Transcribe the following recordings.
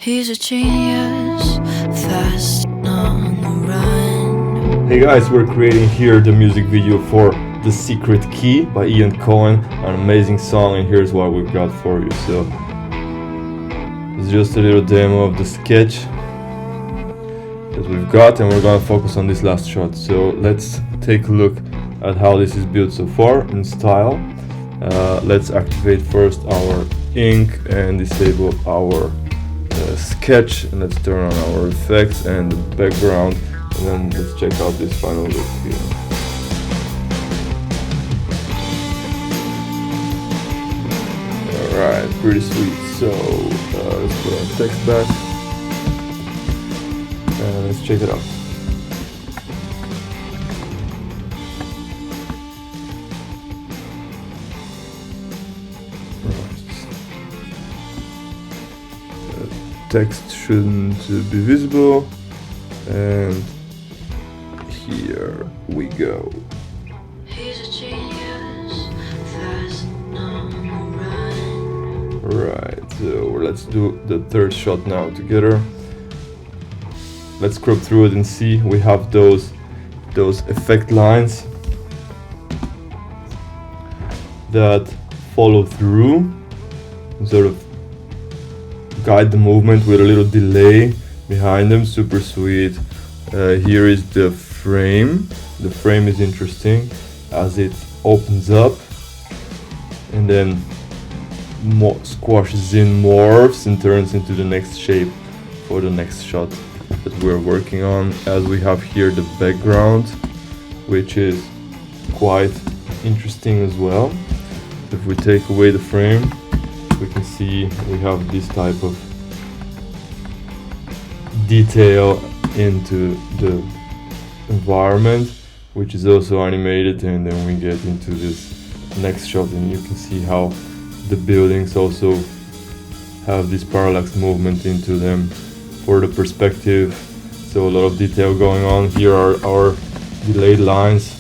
He's a genius, fast on the run. Hey guys, we're creating here the music video for The Secret Key by Ian Cohen, an amazing song, and here's what we've got for you. So it's just a little demo of the sketch that we've got, and we're gonna focus on this last shot. So let's take a look at how this is built so far in style. Let's activate first our ink and disable our sketch, and let's turn on our effects and the background, and then let's check out this final look here. Alright, pretty sweet. So let's put our text back and let's check it out. Text shouldn't be visible, and here we go. He's a genius, fast on the run. Right, so let's do the third shot now together. Let's crop through it and see we have those effect lines that follow through and sort of guide the movement with a little delay behind them. Super sweet. Here is the frame. The frame is interesting as it opens up and then squashes in, morphs, and turns into the next shape for the next shot that we're working on. As we have here the background, which is quite interesting as well. If we take away the frame, we can see we have this type of detail into the environment, which is also animated, and then we get into this next shot and you can see how the buildings also have this parallax movement into them for the perspective. So a lot of detail going on. Here are our delayed lines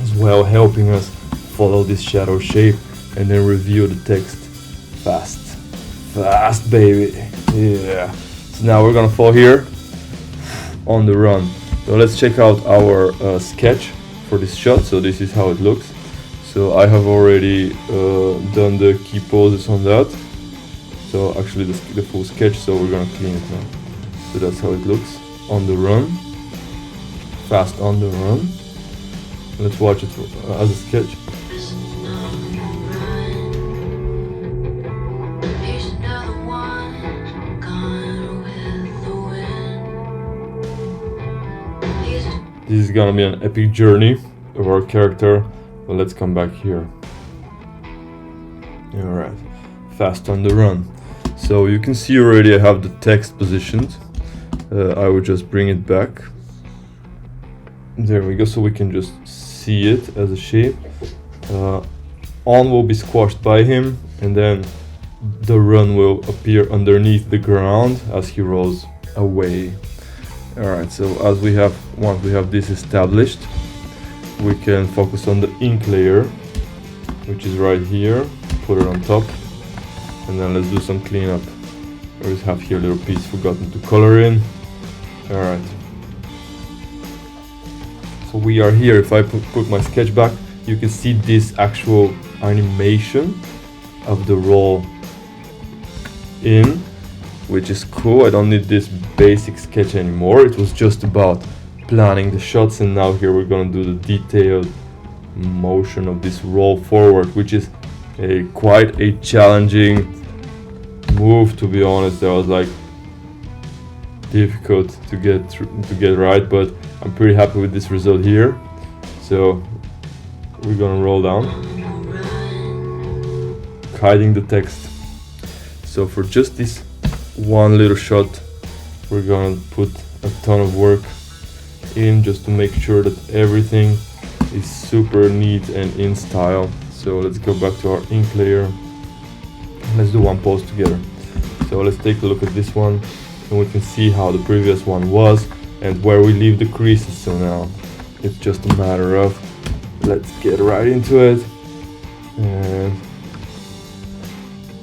as well, helping us follow this shadow shape and then review the text. Fast baby, yeah. So now we're gonna fall here on the run. So let's check out our sketch for this shot. So this is how it looks. So I have already done the key poses on that, so actually the full sketch, so we're gonna clean it now. So that's how it looks on the run, fast on the run. Let's watch it as a sketch. This is gonna be an epic journey of our character, but let's come back here. Alright, fast on the run. So you can see already I have the text positioned. I would just bring it back. There we go, so we can just see it as a shape. On will be squashed by him, and then the run will appear underneath the ground as he rolls away. Alright, so once we have this established, we can focus on the ink layer, which is right here. Put it on top, and then let's do some cleanup. I always have here a little piece forgotten to color in. Alright, so we are here. If I put my sketch back, you can see this actual animation of the roll in, which is cool. I don't need this basic sketch anymore. It was just about planning the shots, and now here we're gonna do the detailed motion of this roll forward, which is quite a challenging move, to be honest. That was like difficult to get right, but I'm pretty happy with this result here. So we're gonna roll down, hiding the text. So for just this one little shot, we're gonna put a ton of work in just to make sure that everything is super neat and in style. So let's go back to our ink layer. Let's do one pose together. So let's take a look at this one, and we can see how the previous one was and where we leave the creases. So now it's just a matter of let's get right into it and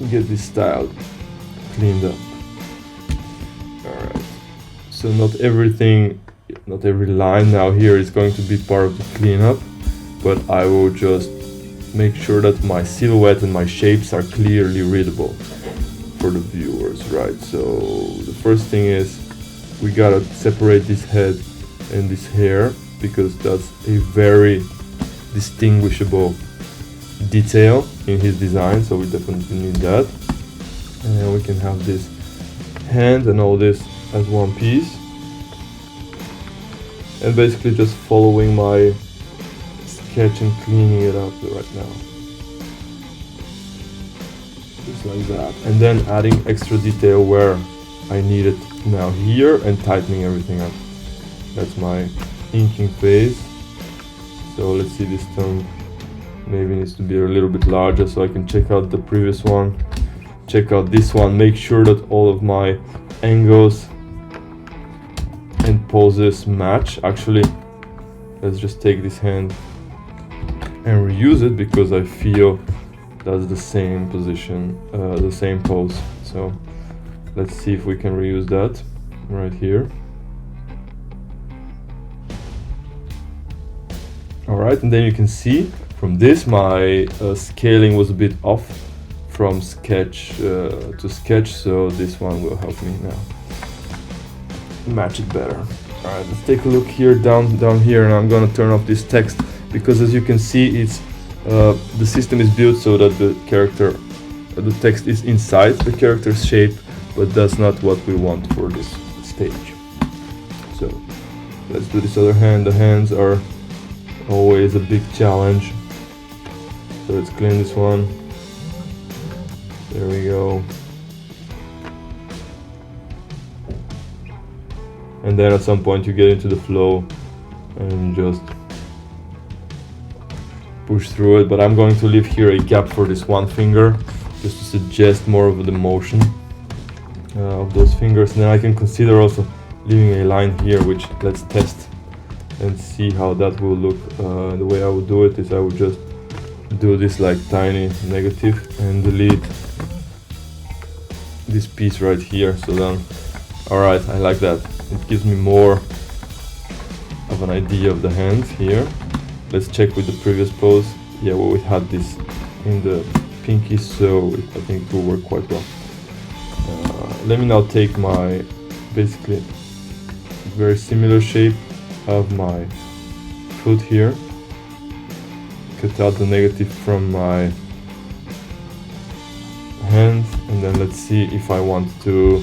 get this style cleaned up. So not everything, not every line now here is going to be part of the cleanup, but I will just make sure that my silhouette and my shapes are clearly readable for the viewers, right? So the first thing is we gotta separate this head and this hair, because that's a very distinguishable detail in his design, so we definitely need that. And then we can have this hand and all this as one piece, and basically just following my sketch and cleaning it up right now, just like that, and then adding extra detail where I need it now here and tightening everything up. That's my inking phase. So let's see, this tongue maybe needs to be a little bit larger so I can check out the previous one, check out this one, make sure that all of my angles and poses match. Actually, let's just take this hand and reuse it, because I feel that's the same position, the same pose. So let's see if we can reuse that right here. Alright, and then you can see from this my scaling was a bit off from sketch to sketch, so this one will help me now match it better. Alright, let's take a look here down here, and I'm gonna turn off this text, because as you can see, it's the system is built so that the character, the text is inside the character's shape, but that's not what we want for this stage. So let's do this other hand. The hands are always a big challenge, so let's clean this one. There we go. And then at some point you get into the flow and just push through it, but I'm going to leave here a gap for this one finger just to suggest more of the motion of those fingers, and then I can consider also leaving a line here, which let's test and see how that will look. The way I would do it is I would just do this like tiny negative and delete this piece right here. So then, alright, I like that. It gives me more of an idea of the hand here. Let's check with the previous pose. Yeah, well, we had this in the pinky, so I think it will work quite well. Let me now take my basically very similar shape of my foot here, cut out the negative from my hand, and then let's see if I want to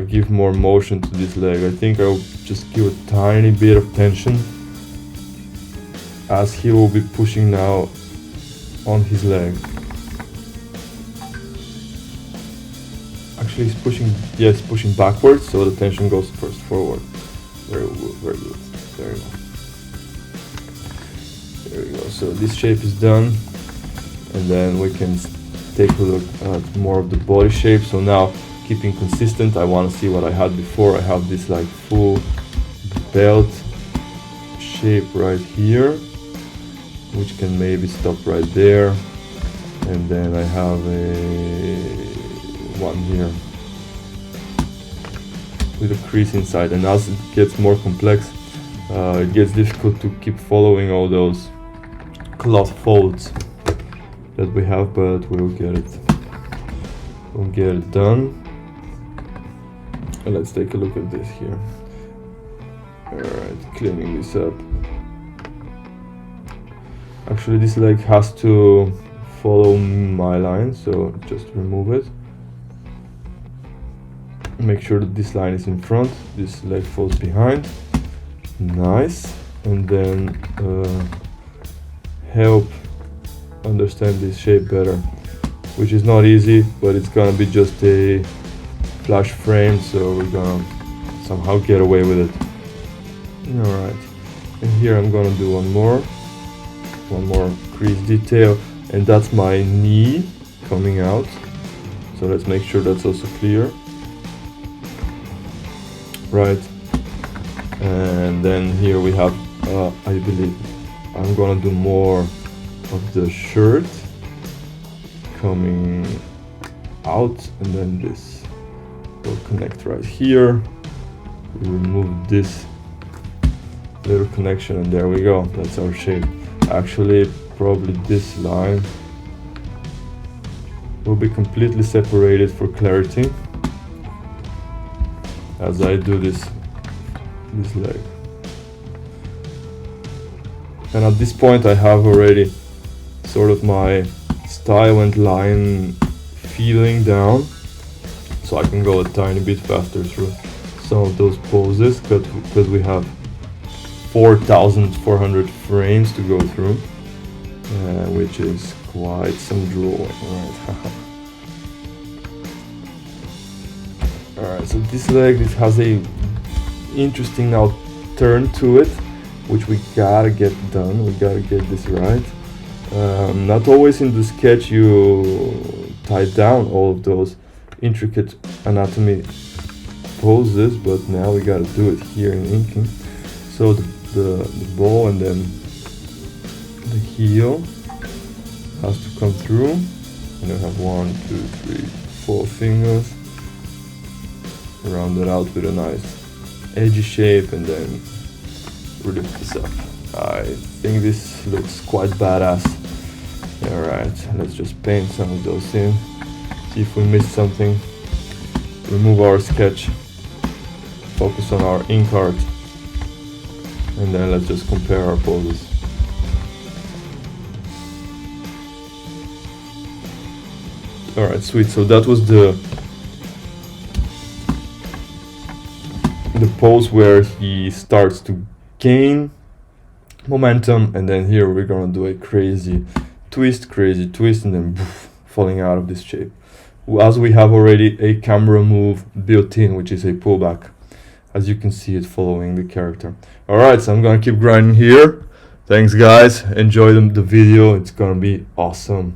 give more motion to this leg. I think I'll just give a tiny bit of tension, as he will be pushing now on his leg. Actually, he's pushing, yes, pushing backwards, so the tension goes first forward. Very good, very good, very well. There we go. So this shape is done, and then we can take a look at more of the body shape. So now, keeping consistent, I want to see what I had before. I have this like full belt shape right here, which can maybe stop right there, and then I have a one here with a crease inside, and as it gets more complex, it gets difficult to keep following all those cloth folds that we have, but we'll get it done. And let's take a look at this here. Alright, cleaning this up. Actually, this leg has to follow my line, so just remove it. Make sure that this line is in front, this leg falls behind. Nice. And then help understand this shape better, which is not easy, but it's gonna be just a flash frame, so we're gonna somehow get away with it. Alright, and here I'm gonna do one more crease detail, and that's my knee coming out, so let's make sure that's also clear. Right, and then here we have I believe I'm gonna do more of the shirt coming out, and then this will connect right here, remove this little connection, and there we go. That's our shape. Actually, probably this line will be completely separated for clarity as I do this leg. And at this point I have already sort of my style and line feeling down, so I can go a tiny bit faster through some of those poses, because we have 4,400 frames to go through, which is quite some drawing, right? Alright, so this leg, it has a interesting now turn to it, which we gotta get done. We gotta get this right. Not always in the sketch you tie down all of those intricate anatomy poses, but now we gotta do it here in inking. So the ball and then the heel has to come through, and I have 1, 2, 3, 4 fingers. Round it out with a nice edgy shape, and then lift this up. I think this looks quite badass. Alright, let's just paint some of those in. See if we missed something. Remove our sketch. Focus on our ink art. And then let's just compare our poses. Alright, sweet. So that was the pose where he starts to gain momentum, and then here we're gonna do a crazy twist, and then poof, falling out of this shape. As we have already a camera move built in, which is a pullback, as you can see it following the character. Alright, so I'm gonna keep grinding here. Thanks guys, enjoy the video, it's gonna be awesome.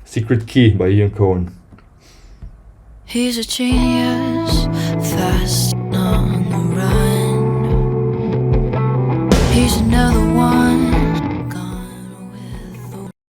Secret Key by Ian Cohen. He's a genius, fast